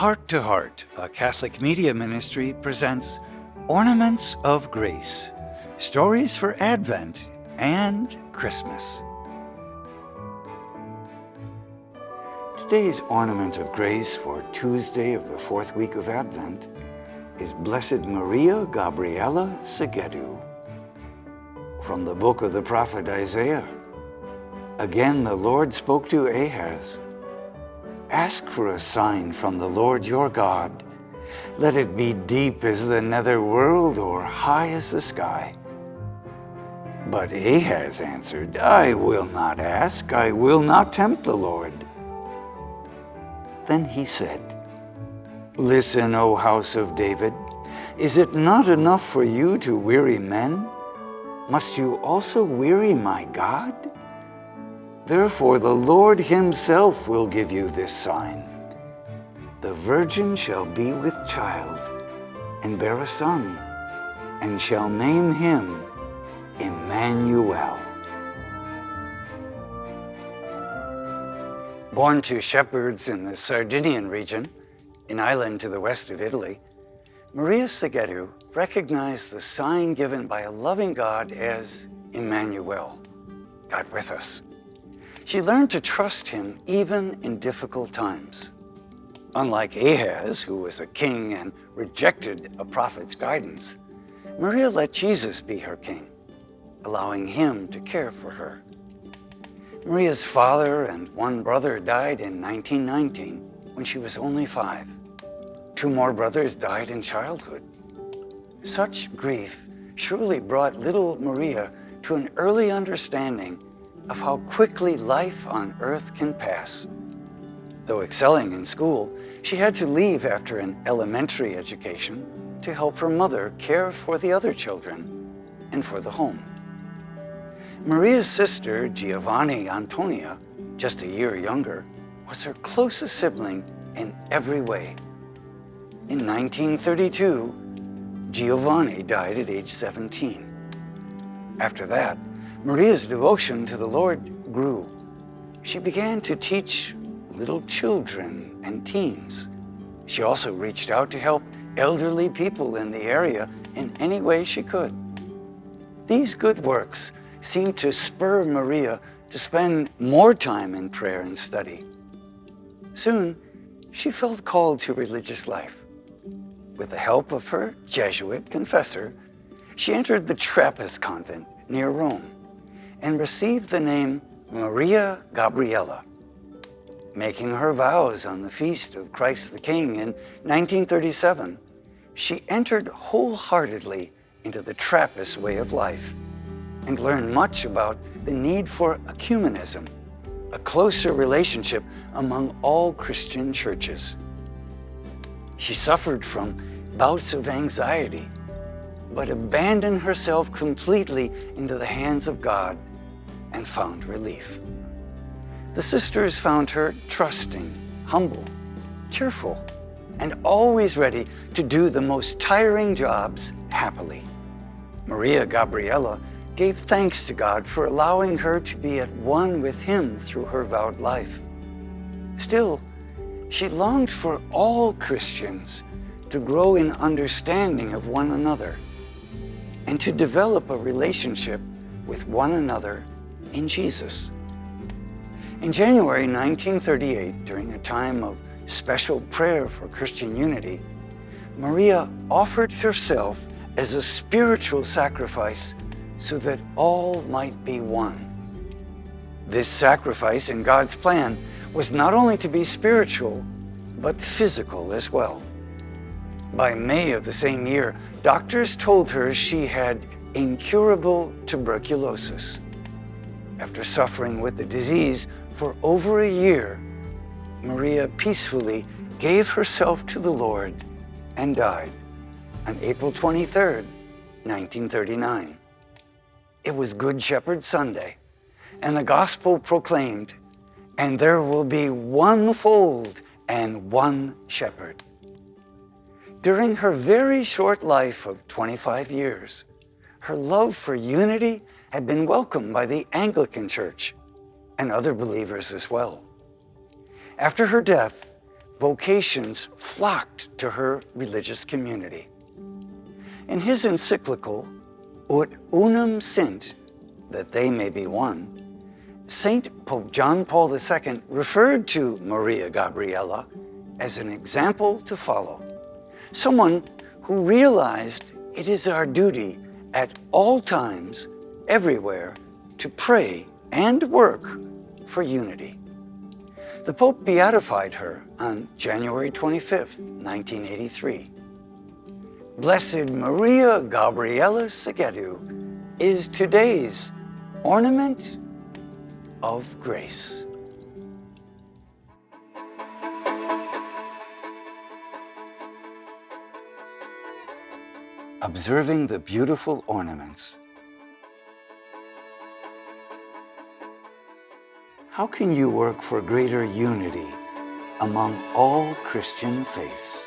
Heart to Heart, a Catholic media ministry, presents Ornaments of Grace, stories for Advent and Christmas. Today's Ornament of Grace for Tuesday of the fourth week of Advent is Blessed Maria Gabriella Sagheddu. From the book of the prophet Isaiah. Again the Lord spoke to Ahaz. Ask for a sign from the Lord your God. Let it be deep as the nether world or high as the sky. But Ahaz answered, I will not ask, I will not tempt the Lord. Then he said, Listen, O house of David, is it not enough for you to weary men? Must you also weary my God? Therefore the Lord himself will give you this sign. The virgin shall be with child, and bear a son, and shall name him Immanuel. Born to shepherds in the Sardinian Region, an island to the west of Italy, Maria Sagheddu recognized the sign given by a loving God as Immanuel, God with us. She learned to trust him even in difficult times. Unlike Ahaz, who was a king and rejected a prophet's guidance, Maria let Jesus be her king, allowing him to care for her. Maria's father and one brother died in 1919 when she was only 5. 2 more brothers died in childhood. Such grief surely brought little Maria to an early understanding of how quickly life on earth can pass. Though excelling in school, she had to leave after an elementary education to help her mother care for the other children and for the home. Maria's sister, Giovanni Antonia, just a year younger, was her closest sibling in every way. In 1932, Giovanni died at age 17. After that, Maria's devotion to the Lord grew. She began to teach little children and teens. She also reached out to help elderly people in the area in any way she could. These good works seemed to spur Maria to spend more time in prayer and study. Soon, she felt called to religious life. With the help of her Jesuit confessor, she entered the Trappist convent near Rome and received the name Maria Gabriella. Making her vows on the feast of Christ the King in 1937, she entered wholeheartedly into the Trappist way of life and learned much about the need for ecumenism, a closer relationship among all Christian churches. She suffered from bouts of anxiety, but abandoned herself completely into the hands of God and found relief. The sisters found her trusting, humble, cheerful, and always ready to do the most tiring jobs happily. Maria Gabriella gave thanks to God for allowing her to be at one with him through her vowed life. Still, she longed for all Christians to grow in understanding of one another and to develop a relationship with one another in Jesus. In January 1938, during a time of special prayer for Christian unity, Maria offered herself as a spiritual sacrifice so that all might be one. This sacrifice in God's plan was not only to be spiritual, but physical as well. By May of the same year, doctors told her she had incurable tuberculosis. After suffering with the disease for over a year, Maria peacefully gave herself to the Lord and died on April 23, 1939. It was Good Shepherd Sunday, and the gospel proclaimed, and there will be one fold and one shepherd. During her very short life of 25 years, her love for unity had been welcomed by the Anglican Church and other believers as well. After her death, vocations flocked to her religious community. In his encyclical, Ut Unum Sint, that they may be one, Saint Pope John Paul II referred to Maria Gabriella as an example to follow, someone who realized it is our duty at all times, everywhere, to pray and work for unity. The Pope beatified her on January 25, 1983. Blessed Maria Gabriella Sagheddu is today's ornament of grace. Observing the beautiful ornaments. How can you work for greater unity among all Christian faiths?